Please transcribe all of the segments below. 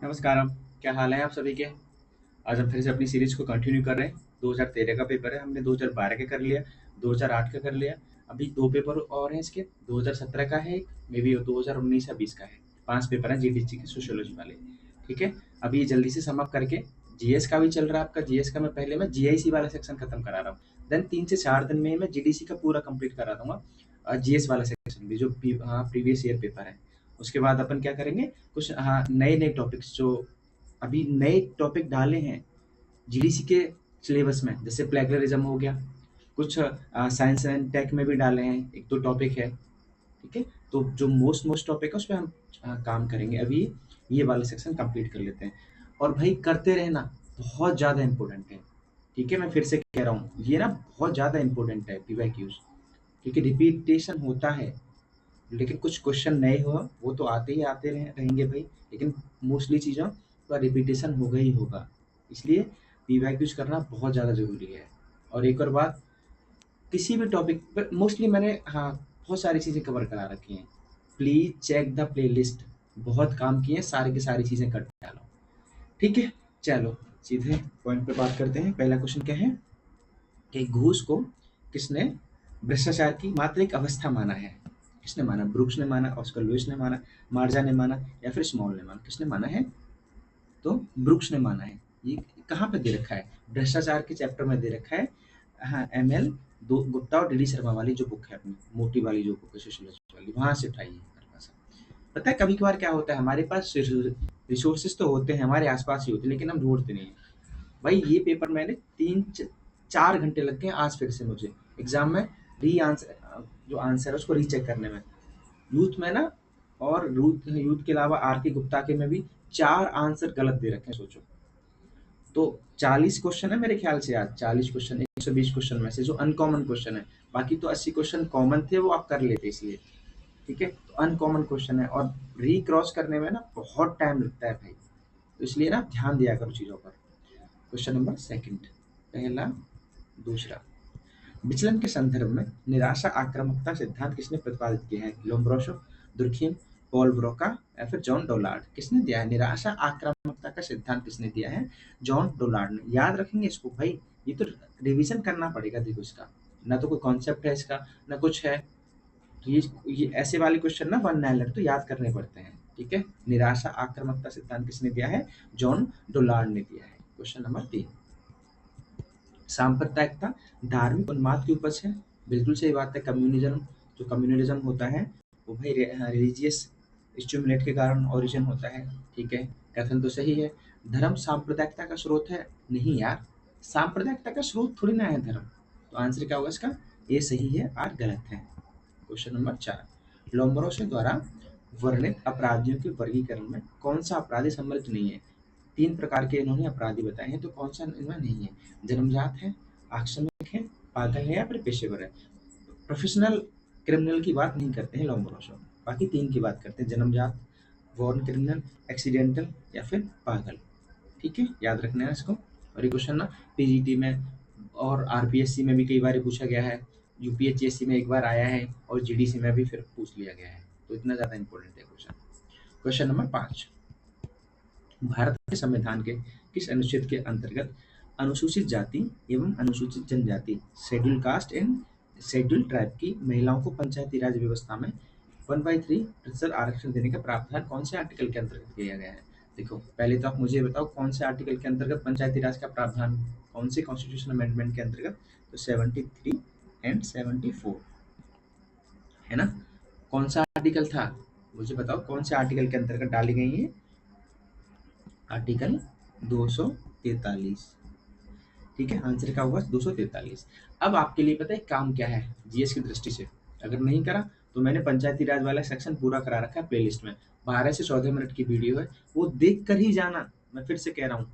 नमस्कारम, क्या हाल है आप सभी के? आज हम फिर से अपनी सीरीज को कंटिन्यू कर रहे हैं। 2013 का पेपर है, हमने 2012 का कर लिया, 2008 का कर लिया। अभी 2 पेपर और हैं इसके, 2017 का है एक, मे बी 2019 या 20 का है। 5 पेपर हैं जीडीसी के सोशियोलॉजी वाले। ठीक है, अभी ये जल्दी से सम अप करके जीएस का भी चल रहा है आपका। जीएस का मैं जीआईसी वाला सेक्शन खत्म करा रहा हूँ। देन 3 से 4 दिन में मैं जीडीसी का पूरा कंप्लीट करा दूंगा। जीएस वाला सेक्शन भी जो प्रीवियस ईयर पेपर है। उसके बाद अपन क्या करेंगे, कुछ नए नए टॉपिक्स जो अभी नए टॉपिक डाले हैं जीडीसी के सिलेबस में, जैसे प्लेगरिज्म हो गया, कुछ साइंस एंड टेक में भी डाले हैं, एक दो टॉपिक है। ठीक है, तो जो मोस्ट टॉपिक है उस पर हम काम करेंगे। अभी ये वाले सेक्शन कंप्लीट कर लेते हैं, और भाई करते रहना, बहुत ज़्यादा इंपॉर्टेंट है। ठीक है, मैं फिर से कह रहा हूँ, ये ना बहुत ज़्यादा इंपॉर्टेंट है पीवाईक्यूज, क्योंकि रिपीटेशन होता है, लेकिन कुछ क्वेश्चन नए हो वो तो आते ही आते रहेंगे भाई, लेकिन मोस्टली चीज़ों का रिपीटेशन होगा ही होगा। इसलिए पीवाईक्यूज करना बहुत ज़्यादा ज़रूरी है। और एक और बात, किसी भी टॉपिक पर मोस्टली मैंने बहुत सारी चीज़ें कवर करा रखी हैं। प्लीज़ चेक द प्लेलिस्ट, बहुत काम किए हैं, सारी की सारी चीज़ें कर डालो। ठीक है, चलो सीधे पॉइंट पे बात करते हैं। पहला क्वेश्चन क्या है कि घूस को किसने भ्रष्टाचार की मात्र एक अवस्था माना है? किसने माना? ब्रूक्स ने माना, ऑस्कर लुइस ने माना, मार्जा ने माना, या फिर स्मॉल ने माना? किसने माना है? तो ब्रूक्स ने माना है। ये कहाँ पे दे रखा है? भ्रष्टाचार के चैप्टर में दे रखा है। हाँ, एमएल दो गुप्ता और डीडी शर्मा वाली जो बुक है अपनी, मोटी वाली जो बुक है सोशियोलॉजी वाली, वहां से उठाई है मेरे पास। पता है कभी कभार क्या होता है, हमारे पास रिसोर्सेज तो होते हैं, हमारे आसपास ही होते हैं, लेकिन हम ढूंढते नहीं हैं। भाई ये पेपर मैंने 4 घंटे लग गए आज फिर से मुझे एग्जाम में री आंसर, जो आंसर है उसको रीचेक करने में। यूथ में ना, और यूथ यूथ के अलावा आर के गुप्ता के में भी 4 आंसर गलत दे रखे हैं, सोचो। तो 40 क्वेश्चन है मेरे ख्याल से, आज 40 क्वेश्चन 120 क्वेश्चन में से जो अनकॉमन क्वेश्चन है। बाकी तो 80 क्वेश्चन कॉमन थे, वो आप कर लेते इसलिए। ठीक है, तो अनकॉमन क्वेश्चन है, और री क्रॉस करने में ना बहुत टाइम लगता है भाई, तो इसलिए ना ध्यान दिया करो चीज़ों पर। क्वेश्चन नंबर सेकंड, पहला, दूसरा, विचलन के संदर्भ में निराशा आक्रामकता सिद्धांत किसने प्रतिपादित किया है? लोम्ब्रोसोव, दुर्खिम, पॉल ब्रोका, या फिर जॉन डोलार्ड? किसने दिया है निराशा आक्रामकता का सिद्धांत? किसने दिया है? जॉन डोलार्ड ने। याद रखेंगे इसको भाई, ये तो रिवीजन करना पड़ेगा। देखो इसका ना तो कोई कॉन्सेप्ट है इसका, ना कुछ है। तो ये ऐसे वाले क्वेश्चन ना 1 लाइनर तो याद करने पड़ते हैं। ठीक है, निराशा आक्रामकता सिद्धांत किसने दिया है? जॉन डोलार्ड ने दिया है। क्वेश्चन नंबर 3, सांप्रदायिकता धार्मिक उन्माद की उपज है? बिल्कुल सही बात है। कम्युनिज्म, जो कम्युनलिज्म होता है वो भाई रिलीजियस स्टिमुलेट के कारण ओरिजिन होता है। ठीक है, कथन तो सही है। धर्म सांप्रदायिकता का स्रोत है? नहीं यार, सांप्रदायिकता का स्रोत थोड़ी ना है धर्म। तो आंसर क्या होगा इसका? ये सही है और गलत है। क्वेश्चन नंबर 4, लोम्बरोसो द्वारा वर्णित अपराधियों के वर्गीकरण में कौन सा अपराधी सम्मिलित नहीं है? 3 प्रकार के इन्होंने अपराधी बताए हैं, तो कौन सा इनमें नहीं है? जन्मजात है, आकस्मिक है, पागल है, या फिर पेशेवर है? प्रोफेशनल क्रिमिनल की बात नहीं करते हैं लोम्बरोसो, बाकी 3 की बात करते हैं, जन्मजात, वॉर्न क्रिमिनल, एक्सीडेंटल, या फिर पागल। ठीक है, याद रखना है इसको। और ये क्वेश्चन ना पीजीटी में और आरपीएससी में भी कई बार पूछा गया है, यूपीएचएससी में एक बार आया है, और जीडीसी में भी फिर पूछ लिया गया है, तो इतना ज़्यादा इंपॉर्टेंट है क्वेश्चन। क्वेश्चन नंबर 5, भारत के संविधान के किस अनुच्छेद के अंतर्गत अनुसूचित जाति एवं अनुसूचित जनजाति, schedule caste and schedule tribe की महिलाओं को पंचायती राज व्यवस्था में 1/3% आरक्षण देने का प्रावधान कौन से आर्टिकल के अंतर्गत किया गया है? देखो पहले तो आप मुझे बताओ कौन से आर्टिकल के अंतर्गत पंचायती राज का प्रावधान, कौन से कॉन्स्टिट्यूशन अमेंडमेंट के अंतर्गत? तो 73 एंड 74, है ना? कौन सा आर्टिकल था, मुझे बताओ कौन से आर्टिकल के अंतर्गत डाली गई है? आर्टिकल 243। ठीक है, आंसर क्या होगा? 243। अब आपके लिए पता है काम क्या है जीएस की दृष्टि से, अगर नहीं करा तो मैंने पंचायती राज वाला सेक्शन पूरा करा रखा है प्लेलिस्ट में, 12 से 14 मिनट की वीडियो है, वो देख कर ही जाना, मैं फिर से कह रहा हूँ।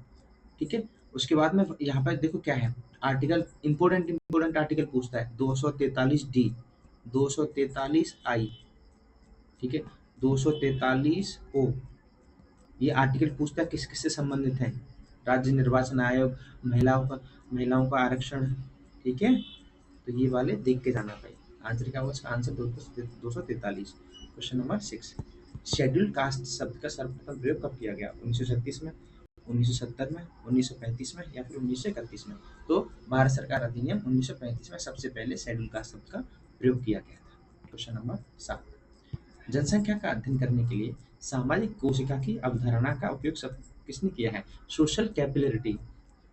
ठीक है, उसके बाद में यहाँ पर देखो क्या है, आर्टिकल इंपोर्टेंट आर्टिकल पूछता है 243 डी, 243 आई, ठीक है, 243 ओ, ये आर्टिकल पूछता है किस किस से संबंधित है? राज्य निर्वाचन आयोग, महिलाओं का आरक्षण। ठीक है, तो ये वाले देख के जाना भाई। आंसर क्या होगा इसका? Answer 243। Question number 6, schedule caste शब्द का सर्वप्रथम प्रयोग कब किया गया? 1936 में, 1970 में, 1935 में या फिर 1931 में? तो भारत सरकार अधिनियम 1935 में सबसे पहले शेड्यूल कास्ट शब्द का प्रयोग किया गया था। क्वेश्चन नंबर 7, जनसंख्या का अध्ययन करने के लिए सामाजिक कोशिका की अवधारणा का उपयोग किसने किया है? सोशल कैपिलरिटी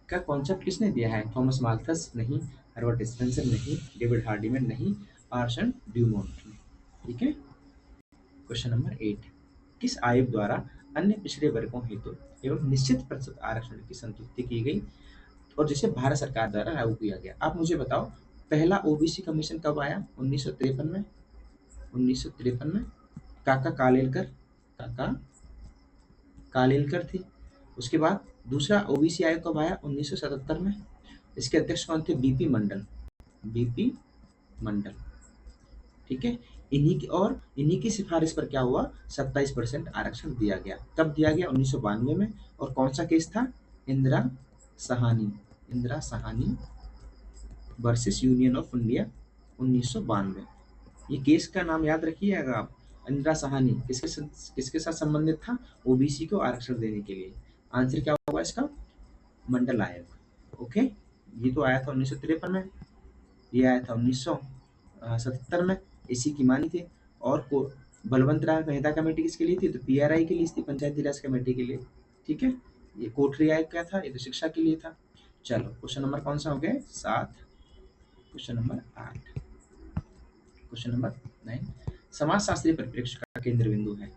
का कॉन्सेप्ट किसने दिया है? थॉमस माल्थस नहीं, हर्बर्ट स्पेंसर नहीं, डेविड हार्डीमैन नहीं, आर्सन ड्यूमोंट ने। ठीक है। क्वेश्चन नंबर 8, किस आयोग द्वारा अन्य पिछड़े वर्गों हेतु एवं निश्चित प्रतिशत आरक्षण की संतुष्टि की गई और जिसे भारत सरकार द्वारा लागू किया गया? आप मुझे बताओ, पहला ओबीसी कमीशन कब आया? 1953 में, 1953 में। काका कालेलकर, काका कालेलकर थी। उसके बाद दूसरा ओबीसी आयोग कब आया? 1977 में। इसके अध्यक्ष कौन थे? बीपी मंडल, बीपी मंडल। ठीक है। इन्हीं की सिफारिश पर क्या हुआ? 27% आरक्षण दिया गया। कब दिया गया? 1992 में। और कौन सा केस था? Indira Sahani, Indira Sahani versus union of India, 1992। ये केस का नाम याद रखिएगा आप, इंदिरा सहानी। किसके साथ संबंधित था? ओबीसी को आरक्षण देने के लिए। आंसर क्या होगा इसका? मंडल आयोग। ओके। ये तो आया था 1953 में, ये आया था 1977 में, इसी की मानी थी। और को बलवंत राय मेहता कमेटी किसके लिए थी? तो पीआरआई के लिए थी, पंचायती राज कमेटी के लिए। ठीक है। ये कोठरी आयोग क्या था? ये तो शिक्षा के लिए था। चलो क्वेश्चन नंबर कौन सा हो गया? 7। क्वेश्चन नंबर 8, क्वेश्चन नंबर 9, समाजशास्त्रीय परिप्रेक्ष्य का केंद्र बिंदु है।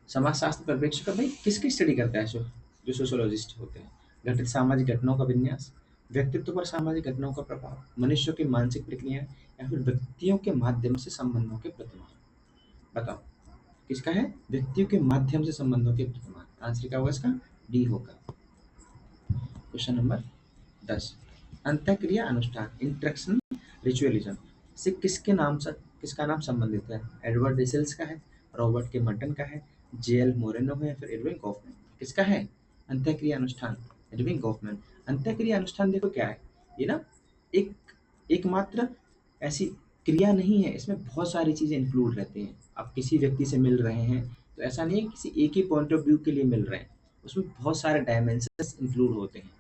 समाजशास्त्र परिप्रेक्ष्य का भाई किसकी स्टडी करता है? जो सोशोलॉजिस्ट होते हैं। घटित सामाजिक घटनाओं का विन्यास, व्यक्तित्व पर सामाजिक घटनाओं का प्रभाव, मनुष्यों की मानसिक प्रक्रियाएं या फिर व्यक्तियों के माध्यम से संबंधों के प्रतिमान। बताओ किसका है? व्यक्तियों के माध्यम से संबंधों के प्रतिमान। आंसर क्या होगा इसका? डी होगा। क्वेश्चन नंबर 10, अंतःक्रिया अनुष्ठान, इंट्रैक्शन रिचुअलिज्म से किसका नाम संबंधित है? एडवर्ड रिसेल्स का है, रॉबर्ट के मर्टन का है, जेएल मोरेनो है या फिर एडविन गॉफमैन? किसका है अंतःक्रिया अनुष्ठान? Edwin Goffman. अंतःक्रिया अनुष्ठान देखो क्या है, ये ना एक एकमात्र ऐसी क्रिया नहीं है, इसमें बहुत सारी चीजें इंक्लूड रहती हैं। आप किसी व्यक्ति से मिल रहे हैं तो ऐसा नहीं है किसी एक ही पॉइंट ऑफ व्यू के लिए मिल रहे हैं, उसमें बहुत सारे डायमेंशंस इंक्लूड होते हैं।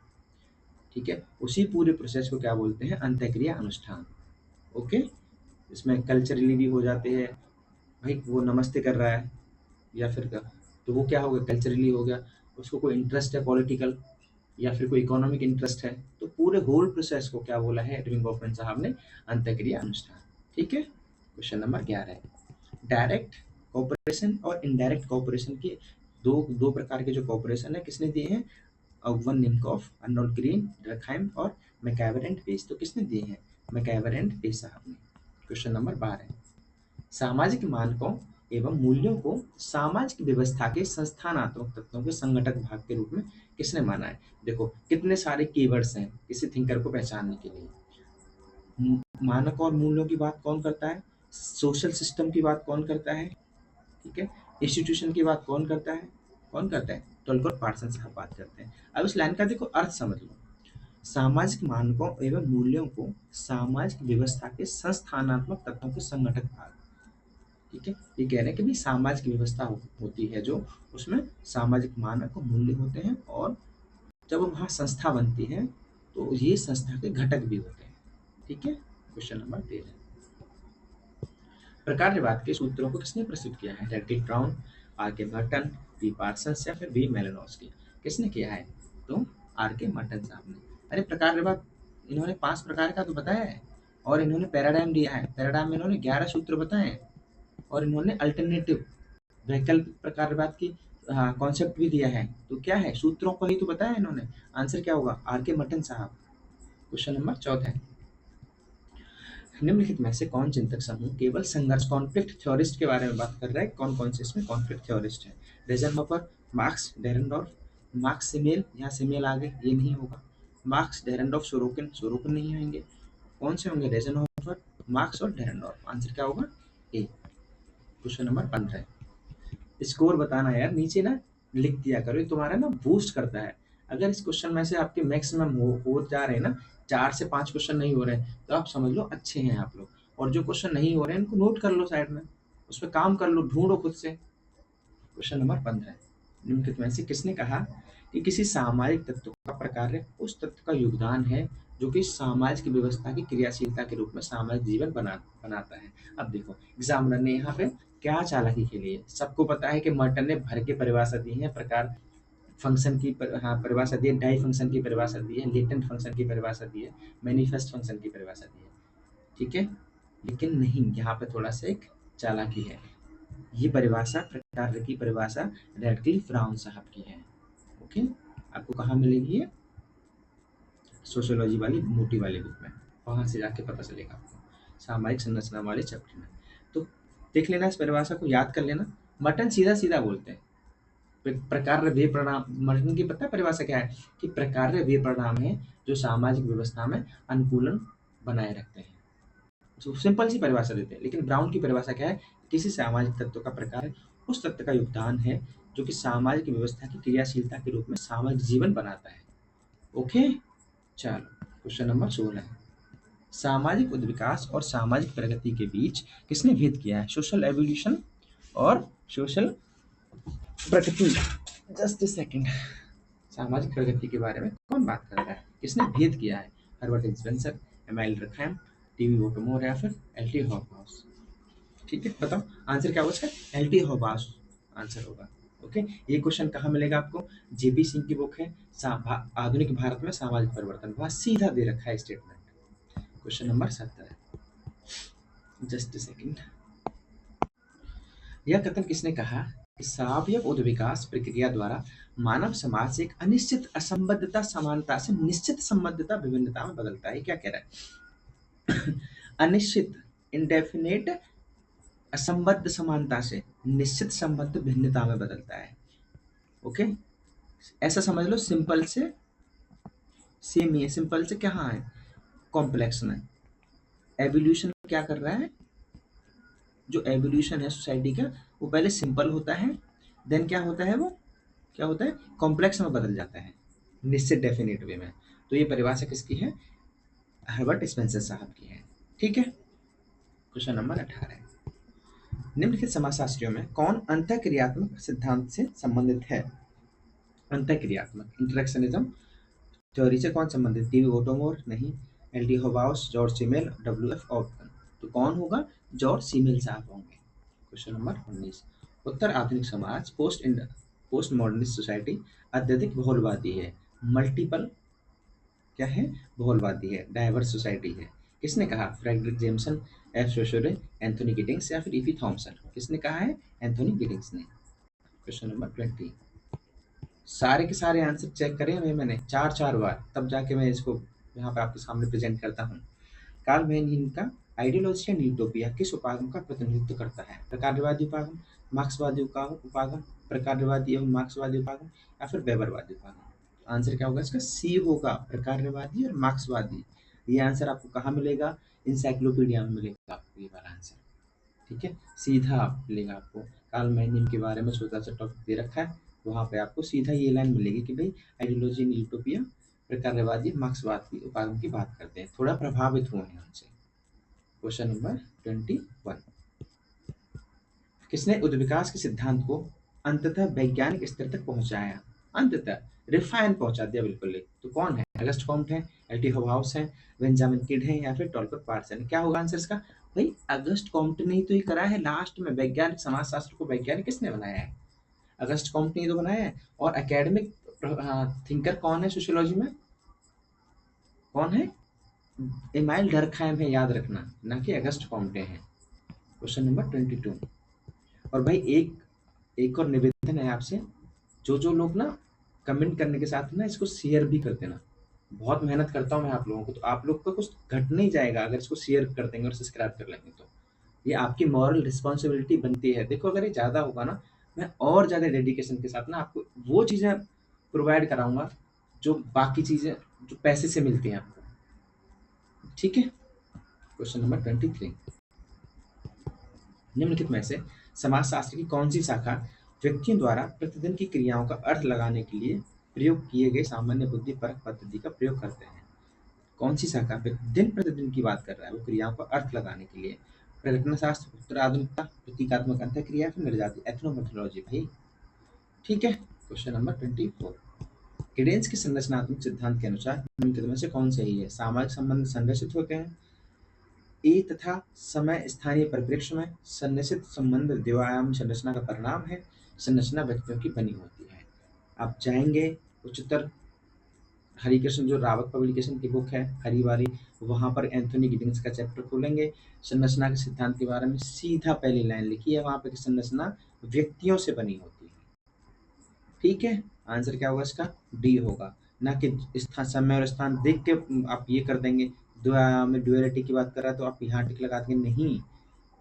ठीक है। उसी पूरे प्रोसेस को क्या बोलते हैं? अंतःक्रिया अनुष्ठान। ओके। इसमें कल्चरली भी हो जाते हैं। भाई वो नमस्ते कर रहा है या फिर तो वो क्या होगा? कल्चरली हो गया। उसको कोई इंटरेस्ट है पॉलिटिकल या फिर कोई इकोनॉमिक इंटरेस्ट है, तो पूरे होल प्रोसेस को क्या बोला है एडविन गॉफमैन साहब ने? अंतःक्रिया अनुष्ठान। ठीक है। क्वेश्चन नंबर 11, डायरेक्ट कॉपरेशन और इनडायरेक्ट कॉपरेशन के दो प्रकार के जो कॉपरेशन है किसने दिए हैं? वन निमकॉफ, अर्नोल्ड ग्रीन, डर्कहाइम और मैकइवर एंड पेस। तो किसने दिए हैं? मैकइवर एंड पेस साहब ने। क्वेश्चन नंबर 12, सामाजिक मानकों एवं मूल्यों को सामाजिक व्यवस्था के संस्थानात्मक तत्वों के संगठक भाग के रूप में किसने माना है? देखो कितने सारे कीवर्ड्स हैं किसी थिंकर को पहचानने के लिए। मानक और मूल्यों की बात कौन करता है? सोशल सिस्टम की बात कौन करता है? ठीक है। इंस्टीट्यूशन की बात कौन करता है? कौन करता है? टोलकोट पार्सन साहब बात करते हैं। अब इस लाइन का देखो अर्थ समझ लो, सामाजिक मानकों एवं मूल्यों को सामाजिक व्यवस्था के संस्थानात्मक तत्वों के संगठक भाग। ठीक है। ये कह रहे हैं कि भाई सामाजिक व्यवस्था होती है जो, उसमें सामाजिक मानक और मूल्य होते हैं, और जब वहाँ संस्था बनती है तो ये संस्था के घटक भी होते हैं। ठीक है। क्वेश्चन नंबर 13, प्रकारवाद के सूत्रों को किसने प्रस्तुत किया है? रेडिक ब्राउन, आर के मर्टन, बी पार्सन्स या फिर बी मेलानोस्की? किसने किया है? तो आर के मर्टन साहब ने। अरे प्रकारवाद इन्होंने 5 प्रकार का तो बताया है, और इन्होंने पैराडाइम दिया है। पैराडाइम में इन्होंने 11 सूत्र बताए हैं, और इन्होंने अल्टरनेटिव वैकल्पिक प्रकारवाद की कॉन्सेप्ट भी दिया है। तो क्या है? सूत्रों को ही तो बताया इन्होंने। आंसर क्या होगा? आर के मर्टन साहब। क्वेश्चन नंबर 14, निम्नलिखित में से कौन चिंतक समूह केवल संघर्ष कॉन्फ्लिक्ट थ्योरिस्ट के बारे में बात कर रहा है? कौन कौन से इसमें कॉन्फ्लिक्ट थ्योरिस्ट है? रेजनहोफर, मार्क्स, डेरेनडॉर्फ, मार्क्स सिमेल, यहाँ सिमेल आगे ये नहीं होगा। मार्क्स, डेरेनडॉर्फ, सोरोकिन, सोरोकिन नहीं होंगे। कौन से होंगे? रेजनहोफर, मार्क्स और डेरेनडॉर्फ। आंसर क्या होगा? ए। क्वेश्चन नंबर 15, स्कोर बताना यार, नीचे ना लिख दिया करो, ये तुम्हारा ना बूस्ट करता है। अगर इस क्वेश्चन में से आपके मैक्सिमम हो जा रहे हैं ना, 4 से 5 क्वेश्चन नहीं हो रहे हैं, तो आप समझ लो अच्छे हैं आप लोग। और जो क्वेश्चन नहीं हो रहे हैं इनको नोट कर लो साइड में, उस पर काम कर लो, ढूंढो खुद से। क्वेश्चन नंबर 15, निम्नलिखित में से किसने कहा कि किसी सामाजिक तत्व का प्रकार्य उस तत्व का योगदान है जो कि सामाजिक व्यवस्था की क्रियाशीलता के रूप में सामाजिक जीवन बनाता है। अब देखो एग्जामिनर ने यहाँ पे क्या चालाकी के लिए, सबको पता है कि मर्टन ने भर के परिभाषा दी है, प्रकार फंक्शन की हाँ परिभाषा दी है, डाई फंक्शन की परिभाषा दी है, लेटेंट फंक्शन की परिभाषा दी है, मैनिफेस्ट फंक्शन की परिभाषा दी है, ठीक है। लेकिन नहीं, यहाँ पे थोड़ा सा एक चालाकी है। ये परिभाषा प्रकार की परिभाषा रेडक्लिफ ब्राउन साहब की है। ओके, आपको कहाँ मिलेगी ये? सोशियोलॉजी वाली मोटी वाली बुक में, वहां से जाके पता चलेगा आपको, सामाजिक संरचना वाले चैप्टर में। तो देख लेना, इस परिभाषा को याद कर लेना। मर्टन सीधा सीधा बोलते हैं प्रकार वे परिणाम, मर्टन की पता परिभाषा क्या है कि प्रकार वे परिणाम है जो सामाजिक व्यवस्था में अनुकूलन बनाए रखते हैं। तो सिंपल सी परिभाषा देते हैं। लेकिन ब्राउन की परिभाषा क्या है? किसी सामाजिक तत्व का प्रकार उस तत्व का योगदान है जो कि सामाजिक व्यवस्था की क्रियाशीलता के रूप में सामाजिक जीवन बनाता है। ओके, चलो क्वेश्चन नंबर 16 है, सामाजिक उद्विकास और सामाजिक प्रगति के बीच किसने भेद किया है? सोशल एवोल्यूशन और social Pragati. Just a second, सामाजिक प्रगति के बारे में कौन बात कर रहा है, किसने भेद किया है? हर्बर्ट स्पेंसर, एमाइल रखैम, टीवी वोटोमोर या फिर एल.टी. हॉबहाउस? ठीक है, बताओ आंसर क्या होगा इसका? एल.टी. हॉबहाउस आंसर होगा। ओके, ये क्वेश्चन कहाँ मिलेगा आपको? जेपी सिंह की बुक है आधुनिक भारत में सामाजिक परिवर्तन, वहां सीधा दे रखा है statement. Question number 17, just second, यह कथन किसने कहा कि सावयव उद्विकास प्रक्रिया द्वारा मानव समाज से एक अनिश्चित असंबद्धता समानता से निश्चित संबद्धता विभिन्नता में बदलता है? क्या कह रहा है? अनिश्चित इंडेफिनेट असंबद्ध समानता से निश्चित संबद्ध भिन्नता में बदलता है। ओके, ऐसा समझ लो, सिंपल से सेम ही है, सिंपल से क्या है, कॉम्प्लेक्स में। एवोल्यूशन क्या कर रहा है? जो एवोल्यूशन है सोसाइटी का, वो पहले सिंपल होता है, देन क्या होता है, वो क्या होता है, कॉम्प्लेक्स में बदल जाता है, निश्चित डेफिनेट वे में। तो ये परिभाषा किसकी है? हर्बर्ट स्पेंसर साहब की है। ठीक है, क्वेश्चन नंबर 18, निम्नलिखित समाजशास्त्रियों में कौन अंतःक्रियात्मक सिद्धांत से संबंधित है? अंतःक्रियात्मक, इंटरेक्शनिज्म थ्योरी से कौन संबंधित? टीवी वोटोमोर नहीं, L T. Hobhouse, George Simmel, W F. ऑप्टन। तो कौन होगा? जॉर्ज सीमेल साहब होंगे। क्वेश्चन नंबर 19, उत्तर आधुनिक समाज पोस्ट मॉडर्निस्ट सोसाइटी अत्यधिक बहुलवादी है, मल्टीपल क्या है, बहुलवादी है, डाइवर्स सोसाइटी है। किसने कहा? फ्रेडरिक जेमसन, एफ शोशोरे, एंथोनी गिडिंग्स या फिर ईफी थॉमसन? किसने कहा है? एंथोनी गिडिंग्स ने। क्वेश्चन नंबर 20, सारे के सारे आंसर चेक करे हुए मैंने चार चार बार, तब जाके मैं इसको यहाँ पे आपके सामने प्रेजेंट करता हूँ। कार्ल वेन का आइडियोलॉजी एंड यूटोपिया किस उपागम का प्रतिनिधित्व करता है? प्रकारवादी उपागम, मार्क्सवादी उपागम, प्रकारवादी एवं मार्क्सवादी उपागम या फिर वेबरवादी उपागम? आंसर क्या होगा इसका? सी होगा, प्रकारवादी और मार्क्सवादी। ये आंसर आपको कहाँ मिलेगा? इंसाइक्लोपीडिया में मिलेगा आपको ये वाला आंसर। ठीक है, सीधा मिलेगा आपको। कार्ल मैनिन के बारे में छोटा सा टॉपिक दे रखा है, वहाँ पे आपको सीधा ये लाइन मिलेगी कि भाई आइडियोलॉजी इन यूटोपिया, प्रकारवादी मार्क्सवादी उपागम की बात करते हैं, थोड़ा प्रभावित हुए हैं उनसे। क्वेश्चन नंबर 21, किसने उद्विकास के सिद्धांत को अंततः वैज्ञानिक स्तर तक पहुंचाया? अंततः रिफाइन पहुंचा दिया बिल्कुल। तो कौन है? अगस्ट कॉम्ट है, एल.टी. हॉबहाउस है, बेंजामिन किड है या फिर टॉलबट पार्सन? क्या होगा आंसर इसका? भाई अगस्ट कॉम्ट ने ही तो ये करा है लास्ट में, वैज्ञानिक समाजशास्त्र को वैज्ञानिक किसने बनाया है? अगस्ट कॉम्ट ने ही तो बनाया है। और एकेडमिक थिंकर कौन है सोशियोलॉजी में? कौन है? एमाइल डर्कहाइम है, याद रखना, ना कि अगस्ट कॉम्टे हैं। क्वेश्चन नंबर 22, और भाई एक और निवेदन है आपसे, जो लोग ना कमेंट करने के साथ ना इसको शेयर भी कर देना। बहुत मेहनत करता हूँ मैं आप लोगों को, तो आप लोग का कुछ घट नहीं जाएगा अगर इसको शेयर कर देंगे और सब्सक्राइब कर लेंगे तो। ये आपकी मॉरल रिस्पॉन्सिबिलिटी बनती है। देखो अगर ये ज़्यादा होगा ना, मैं और ज़्यादा डेडिकेशन के साथ ना आपको वो चीज़ें प्रोवाइड कराऊंगा जो बाकी चीज़ें जो पैसे से मिलती हैं आपको। ठीक है, क्वेश्चन नंबर 23, निम्नलिखित में से समाजशास्त्र की कौन सी शाखा व्यक्तियों द्वारा प्रतिदिन की क्रियाओं का अर्थ लगाने के लिए प्रयोग किए गए सामान्य बुद्धि परक पद्धति का प्रयोग करते हैं? कौन सी शाखा दिन प्रतिदिन की बात कर रहा है, वो क्रियाओं का अर्थ लगाने के लिए? प्रकटन शास्त्र, उत्तर आधुनिकता, प्रतीकात्मक अंतःक्रिया, फिर निर्जाति एथनोमेथोलॉजी? भाई ठीक है। क्वेश्चन नंबर 24, गिडेंस के संरचनात्मक सिद्धांत के अनुसार निम्नलिखित में से कौन सही है? सामाजिक संबंध संरचित होते हैं। ए तथा समय स्थानीय परिप्रेक्ष्य में सन्निहित संबंध द्विआयामी संरचना का परिणाम है। संरचना व्यक्तियों की बनी होती है। आप जाएंगे उच्चतर हरिकृष्ण जो रावत पब्लिकेशन की बुक है हरी वाली, वहां पर एंथोनी गिडिंग्स का चैप्टर खोलेंगे, संरचना के सिद्धांत के बारे में सीधा पहली लाइन लिखी है वहां पर कि संरचना व्यक्तियों से बनी होती है। ठीक है, आंसर क्या होगा इसका? डी होगा। ना कि स्थान, समय और स्थान देख के आप ये कर देंगे, में ड्यूअलिटी की बात कर रहा है तो आप यहाँ टिक लगा देंगे, नहीं,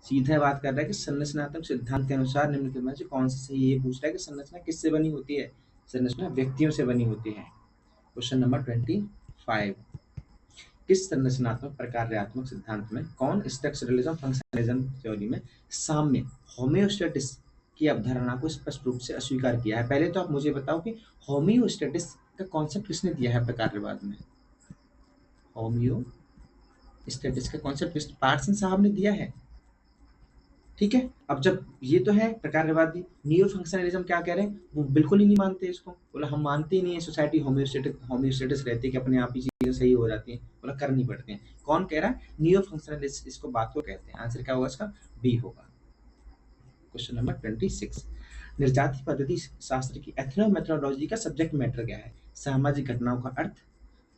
सीधा बात कर रहा है कि संरचनात्मक सिद्धांत के अनुसार निम्नलिखित में से कौन सा सही, ये पूछ रहा है कि संरचना किससे बनी होती है? संरचना व्यक्तियों से बनी होती है। क्वेश्चन नंबर 25, किस संरचनात्मक प्रकार्यात्मक सिद्धांत में कौन स्ट्रक्चरलिज्म फंक्शनलिज्म थ्योरी में साम्य होम्योस्टेटिस की अवधारणा को स्पष्ट रूप से अस्वीकार किया है? पहले तो आप मुझे बताओ कि होम्योस्टेटिस का कॉन्सेप्ट किसने दिया है प्रकार्यवाद में? होम्योस्टेटिस का कॉन्सेप्ट पार्सन साहब ने दिया है। ठीक है, अब जब ये तो है प्रकार्यवादी, नियो फंक्शनलिज्म क्या कह रहे हैं? वो बिल्कुल ही नहीं मानते इसको, बोला हम मानते ही नहीं है सोसाइटी होम्योस्टेटिस रहती है कि अपने आप ही चीजें सही हो जाती हैं, बोला करनी पड़ती हैं। कौन कह रहा है? नियो फंक्शनलिस्ट इसको बात को कहते हैं। आंसर क्या होगा इसका? बी होगा। क्वेश्चन नंबर 26, निर्जाति पद्धति शास्त्र की एथनोमेथोडोलॉजी का सब्जेक्ट मैटर क्या है? सामाजिक घटनाओं का अर्थ,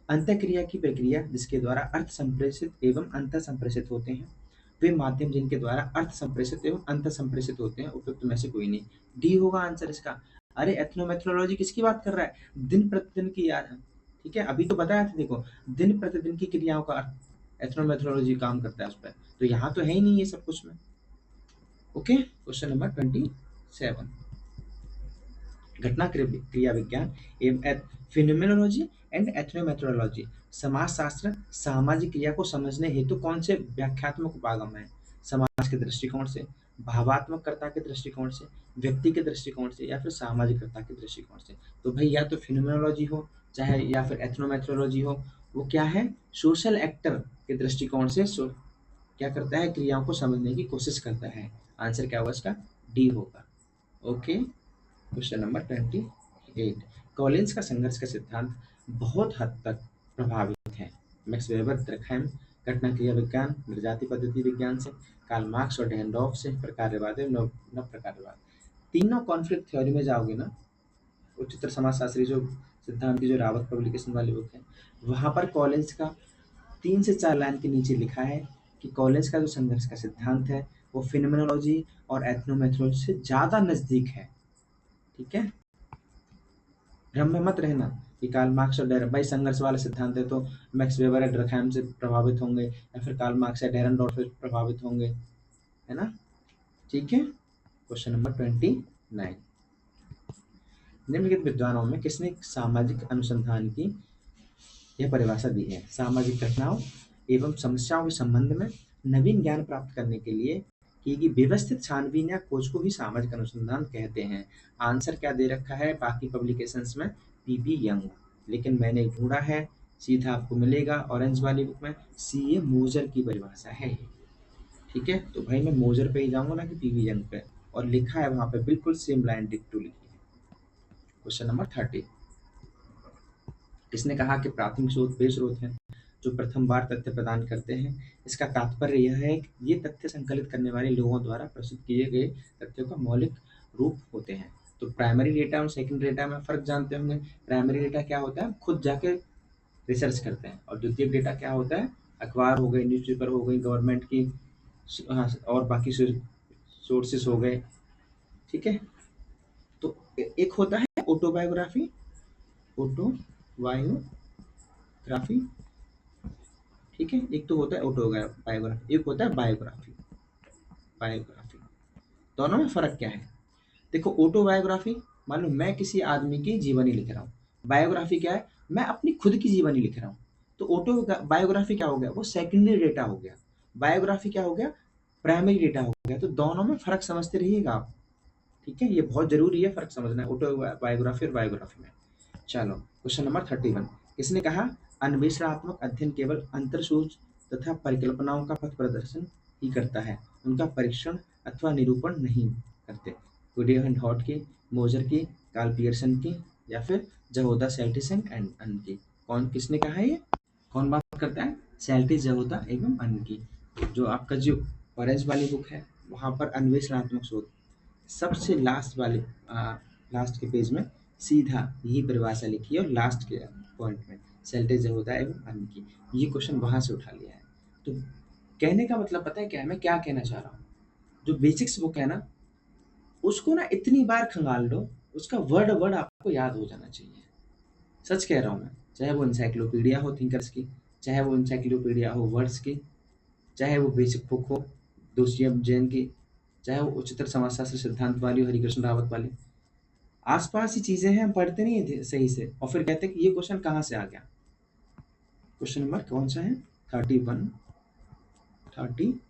अंतःक्रिया की प्रक्रिया जिसके द्वारा अर्थ संप्रेषित एवं अंतर संप्रेषित होते हैं, वे माध्यम जिनके द्वारा अर्थ संप्रेषित एवं अंतर संप्रेषित होते हैं, उपयुक्त में से कोई नहीं। डी होगा आंसर इसका। अरे एथनोमेथोडोलॉजी किसकी बात कर रहा है? दिन प्रतिदिन की ठीक है, अभी तो बताया था, देखो दिन प्रतिदिन की क्रियाओं का अर्थ एथनोमेथोडोलॉजी काम करता है उस पर, तो यहाँ तो है ही नहीं ये सब कुछ में। ओके, क्वेश्चन नंबर 27, घटना क्रिया विज्ञान एवं फिनोमेनोलॉजी एंड एथनोमेथोडोलॉजी समाजशास्त्र सामाजिक क्रिया को समझने हेतु कौन से व्याख्यात्मक उपागम है? समाज के दृष्टिकोण से, भावात्मकता के दृष्टिकोण से, व्यक्ति के दृष्टिकोण से, या फिर सामाजिकता के दृष्टिकोण से? तो भाई या तो फिनोमेनोलॉजी हो चाहे या फिर एथनोमेथोडोलॉजी हो, वो क्या है? सोशल एक्टर के दृष्टिकोण से क्या करता है? क्रियाओं को समझने की कोशिश करता है। आंसर क्या होगा इसका? डी होगा। ओके, क्वेश्चन नंबर 28, कॉलिंस का संघर्ष का सिद्धांत बहुत हद तक प्रभावित है मैक्स वेबर, द्रकहैम, घटना क्रिया विज्ञान, निर्जाति पद्धति विज्ञान से, कार्ल मार्क्स और डेहनडॉर्फ से, प्रकार्यवाद एवं नव प्रकार्यवाद। तीनों कॉन्फ्लिक्ट थ्योरी में जाओगे ना, उच्चतर समाजशास्त्री जो सिद्धांत की जो रावत पब्लिकेशन वाली बुक है, वहां पर कॉलिंस का 3 से 4 लाइन के नीचे लिखा है कि कॉलिंस का जो संघर्ष का सिद्धांत है वो फिनोमेनोलॉजी और एथनोमेथोडोलॉजी से ज्यादा नजदीक है। ठीक है, भ्रम में मत रहना कि कार्ल मार्क्स और भाई संघर्ष वाला सिद्धांत है तो मैक्स वेबर या डर्कहैम से प्रभावित होंगे या फिर कार्ल मार्क्स या डेरनडॉर्फ से प्रभावित होंगे, है ना? ठीक है, क्वेश्चन नंबर 29, निम्नलिखित विद्वानों में किसने सामाजिक अनुसंधान की यह परिभाषा दी है? सामाजिक घटनाओं एवं समस्याओं के संबंध में नवीन ज्ञान प्राप्त करने के लिए की गई व्यवस्थित छानबीन या खोज को ही सामाजिक अनुसंधान कहते हैं। आंसर क्या दे रखा है बाकी पब्लिकेशंस में? पीबी यंग, लेकिन मैंने ढूंढा है, सीधा आपको मिलेगा ऑरेंज वाली बुक में, सीए मोजर की परिभाषा है ये। ठीक है, तो भाई मैं मोजर पे ही जाऊंगा ना कि पीबी यंग पे, और लिखा है वहां पे बिल्कुल सेम लाइन डिक्टो लिखी है। क्वेश्चन नंबर 30, किसने कहा कि प्राथमिक स्रोत वे स्रोत हैं जो प्रथम बार तथ्य प्रदान करते हैं? इसका तात्पर्य यह है कि ये तथ्य संकलित करने वाले लोगों द्वारा प्रस्तुत किए गए तथ्यों का मौलिक रूप होते हैं। तो प्राइमरी डेटा और सेकेंडरी डेटा में फर्क जानते होंगे। प्राइमरी डेटा क्या होता है? खुद जाके रिसर्च करते हैं, और द्वितीयक डेटा क्या होता है? अखबार हो गए, न्यूज़पेपर हो गई, गवर्नमेंट की और बाकी सोर्सेस हो गए। ठीक है, तो एक होता है ऑटोबायोग्राफी, ऑटोबायोग्राफी, ठीक है, एक तो होता है ऑटोबायोग्राफी, एक होता है बायोग्राफी। बायोग्राफी, दोनों में फर्क क्या है? देखो ऑटोबायोग्राफी, मान लो मैं किसी आदमी की जीवनी लिख रहा हूँ। बायोग्राफी क्या है? मैं अपनी खुद की जीवनी लिख रहा हूँ। तो ऑटो बायोग्राफी क्या हो गया? वो सेकेंडरी डेटा हो गया। बायोग्राफी क्या हो गया? प्राइमरी डेटा हो गया। तो दोनों में फर्क समझते रहिएगा आप। ठीक है, ये बहुत जरूरी है फर्क समझना ऑटोबायोग्राफी और बायोग्राफी में। चलो, क्वेश्चन नंबर 31, किसने कहा अन्वेषणात्मक अध्ययन केवल अंतरसूच तथा परिकल्पनाओं का पथ प्रदर्शन ही करता है, उनका परीक्षण अथवा निरूपण नहीं करते? गुडियो एंड हॉट की, मोजर की, कार्ल पियर्सन की या फिर जहोदा सेल्टिसन एंड अन्य की? कौन किसने कहा है ये? कौन बात करता है? सेल्टिस, जहोदा एवं अन्य की। जो आपका जो ऑरेंज वाली बुक है वहाँ पर अन्वेषणात्मक शोध सबसे लास्ट वाले लास्ट के पेज में सीधा यही परिभाषा लिखी है और लास्ट के पॉइंट में सेल्टिस, जहोदा एवं अन्य की, ये क्वेश्चन वहां से उठा लिया है। तो कहने का मतलब पता है क्या है, मैं क्या कहना चाह रहा हूँ? जो बेसिक्स बुक है ना, उसको ना इतनी बार खंगाल लो, उसका वर्ड वर्ड आपको याद हो जाना चाहिए। सच कह रहा हूँ मैं। चाहे वो इंसाइक्लोपीडिया हो थिंकर्स की, चाहे वो इंसाइक्लोपीडिया हो वर्ड्स की, चाहे वो बेसिक बुक हो दोषियम जैन की, चाहे वो उच्चतर समाजशास्त्र सिद्धांत वाली हो हरिकृष्ण रावत वाली। आसपास ही चीजें हैं, हम पढ़ते नहीं थे सही से और फिर कहते हैं कि ये क्वेश्चन कहाँ से आ गया। क्वेश्चन नंबर कौन सा है? 31, 32।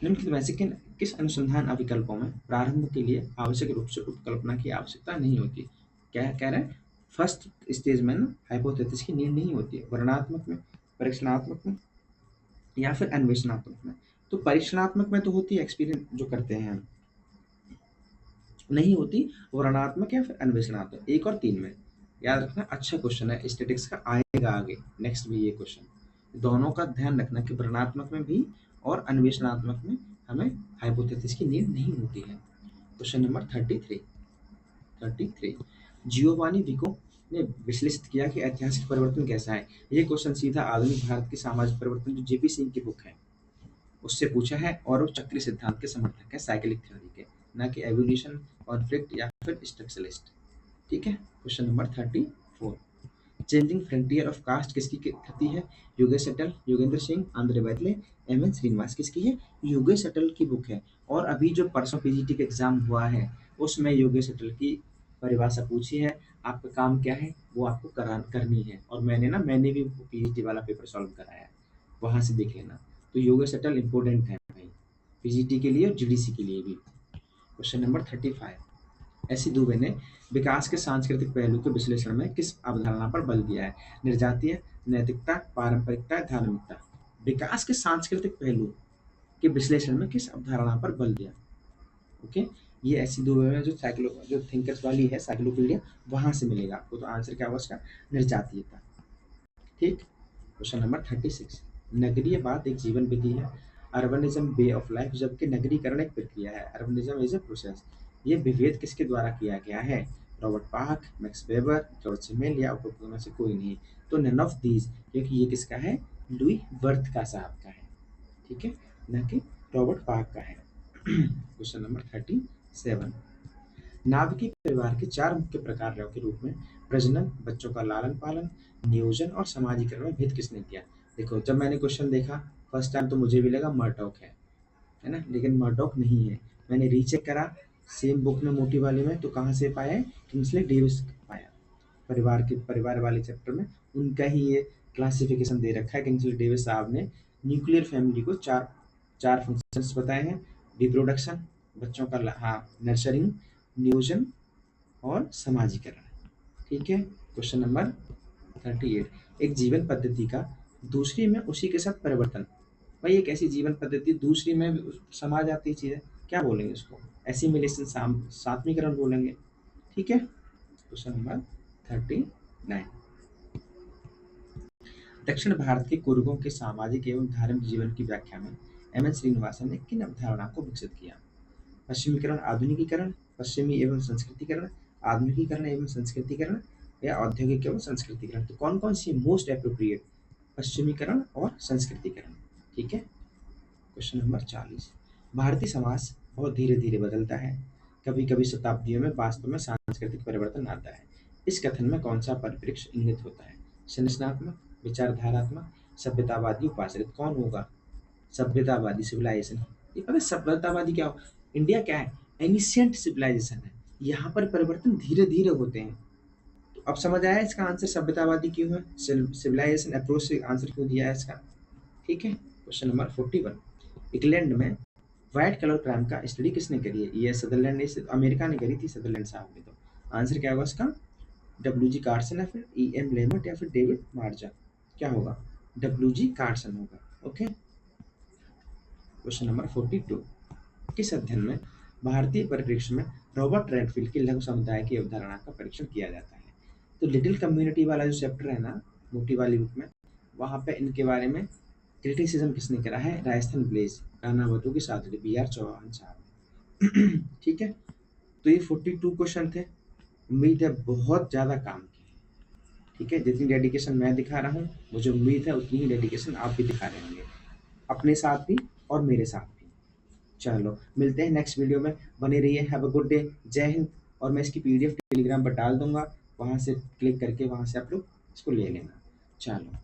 निम्नलिखित में से किस अनुसंधान अभिकल्पों में प्रारंभ के लिए आवश्यक रूप से उपकल्पना की आवश्यकता नहीं होती? क्या कह रहा है? फर्स्ट स्टेज में ना हाइपोथेसिस की नीड नहीं होती है, वर्णनात्मक में, परीक्षणात्मक में या फिर अन्वेषणात्मक में। तो परीक्षणात्मक में तो होती है, एक्सपीरियंस जो करते हैं हम, नहीं होती वर्णनात्मक या फिर अन्वेषणात्मक। 1 और 3 में याद रखना। अच्छा क्वेश्चन है, स्टैटिक्स का आएगा आगे नेक्स्ट भी ये क्वेश्चन। दोनों का ध्यान रखना कि वर्णनात्मक में भी और अन्वेषणात्मक में हमें हाइपोथेसिस की नीड नहीं होती है। Question number 33। जियोवानी विको ने विश्लेषित किया कि ऐतिहासिक परिवर्तन कैसा है। ये क्वेश्चन सीधा आधुनिक भारत के सामाजिक परिवर्तन जो जेपी सिंह की बुक है उससे पूछा है और वो चक्रीय सिद्धांत के समर्थक है, साइकिलिक थ्योरी के, ना कि एवोल्यूशन, कॉन्फ्लिक्ट या फिर स्ट्रक्चरलिस्ट। ठीक है। Question number 34। Changing frontier of caste किसकी कृति है? Yogesh Atal, Yogendra Singh, Andre Beteille, M N Srinivas. किसकी है? योगेश अटल की बुक है। और अभी जो परसों पीजीटी का एग्जाम हुआ है उसमें योगेश अटल की परिभाषा पूछी है। आपका काम क्या है वो आपको करनी है। और मैंने भी पीजीटी वाला पेपर सॉल्व कराया है, वहां से देख लेना। तो योगेश अटल इंपॉर्टेंट है भाई, पीजीटी के लिए और जीडीसी के लिए भी। Question number 35। ऐसी दुबे ने विकास के सांस्कृतिक पहलू के विश्लेषण में किस अवधारणा पर बल दिया है? निर्जातीय, नैतिकता, पारंपरिकता, धार्मिकता। विकास के सांस्कृतिक पहलू के विश्लेषण में किस अवधारणा पर बल दिया? ओके, ये ऐसी दुबे में जो थिंकर्स वाली है साइक्लोपीडिया, वहां से मिलेगा आपको। तो आंसर क्या होगा उसका? निर्जातीयता। ठीक। Question number 36। नगरीयवाद एक जीवन विधि है, अर्बनिज्म वे ऑफ लाइफ, जबकि नगरीकरण एक प्रक्रिया है, अर्बनिज्म इज ए प्रोसेस। ये विभेद किसके द्वारा किया गया है? Robert park, max weber, George Simmel या उपरोक्त में से कोई नहीं। तो नन ऑफ दीज, क्योंकि ये किसका है? लुई वर्थ का साहब का है। ठीक है, न कि रॉबर्ट पार्क का है। Question number 37। नाभिकीय परिवार के 4 मुख्य प्रकारों के रूप में प्रजनन, बच्चों का लालन पालन, नियोजन और समाजीकरण में भेद किसने किया? देखो, जब मैंने क्वेश्चन देखा फर्स्ट टाइम तो मुझे भी लगा मर्डॉक है ना, लेकिन मर्डॉक नहीं है। मैंने रीचेक करा सेम बुक में मोटी वाले में, तो कहाँ से पाया है? किंग्सले डेविस पाया। परिवार वाले चैप्टर में उनका ही ये क्लासिफिकेशन दे रखा है। किंग्सले डेविस साहब ने न्यूक्लियर फैमिली को चार फंक्शंस बताए हैं: रिप्रोडक्शन, बच्चों का हाँ नर्चरिंग, नियोजन और समाजीकरण। ठीक है। Question number 38। एक जीवन पद्धति का दूसरी में उसी के साथ परिवर्तन। भाई एक ऐसी जीवन पद्धति दूसरी में समा जाती है चीजें, क्या बोलेंगे उसको? एसिमिलेशन, सात्मीकरण बोलेंगे। ठीक है। Question number 39। दक्षिण भारत के कुर्गों के सामाजिक एवं धार्मिक जीवन की व्याख्या में एम एन श्रीनिवासन ने किन अवधारणा को विकसित किया? पश्चिमीकरण, आधुनिकीकरण, पश्चिमी एवं संस्कृतिकरण, आधुनिकीकरण एवं संस्कृतिकरण या औद्योगिक एवं संस्कृतिकरण। तो कौन कौन सी मोस्ट एप्रोप्रिएट? पश्चिमीकरण और संस्कृतिकरण। ठीक है। Question number 40। भारतीय समाज बहुत धीरे धीरे बदलता है, कभी कभी शताब्दियों में वास्तव में सांस्कृतिक परिवर्तन आता है। इस कथन में कौन सा परिप्रेक्ष्य इंगित होता है? संरचनात्मक, विचारधारात्मक, सभ्यतावादी, उपाश्रित। कौन होगा? सभ्यतावादी, सिविलाइजेशन। ये पता है सभ्यतावादी क्या हो? इंडिया क्या है? एनिशियंट सिविलाइजेशन है, यहाँ पर परिवर्तन धीरे धीरे होते हैं। तो अब समझ आया इसका आंसर सभ्यतावादी क्यों है, सिविलाइजेशन अप्रोच से आंसर क्यों दिया है इसका। ठीक है। Question number 41। इंग्लैंड में व्हाइट कलर क्राइम का स्टडी किसने करी है? ये सदरलैंड ने, अमेरिका ने करी थी, सदरलैंड साहब ने। तो आंसर क्या होगा इसका? डब्ल्यू जी कार्सन या फिर ई एम लेमट या फिर डेविड मार्जा। क्या होगा? डब्ल्यू जी कार्सन होगा। ओके। Question number 42। किस अध्ययन में भारतीय परिप्रेक्ष्य में रॉबर्ट रेडफील्ड की लघु समुदाय की अवधारणा का परीक्षण किया जाता है। तो लिटिल कम्युनिटी वाला जो चैप्टर है ना मोटी वाली बुक में, वहाँ पे इनके बारे में क्रिटिसिज्म किसने करा है? राजस्थान ब्लेज, गाना बतू की सादड़ी, बी आर चौहान साहब। ठीक है, तो ये 42 क्वेश्चन थे। उम्मीद है बहुत ज़्यादा काम किए। ठीक है, जितनी डेडिकेशन मैं दिखा रहा हूँ, मुझे उम्मीद है उतनी ही डेडिकेशन आप भी दिखा रहे होंगे, अपने साथ भी और मेरे साथ भी। चलो मिलते हैं नेक्स्ट वीडियो में, बने रहिए। हैव अ गुड डे, जय हिंद। और मैं इसकी पीडीएफ टेलीग्राम पर डाल दूंगा, वहाँ से क्लिक करके वहाँ से आप लोग इसको ले लेना। चलो।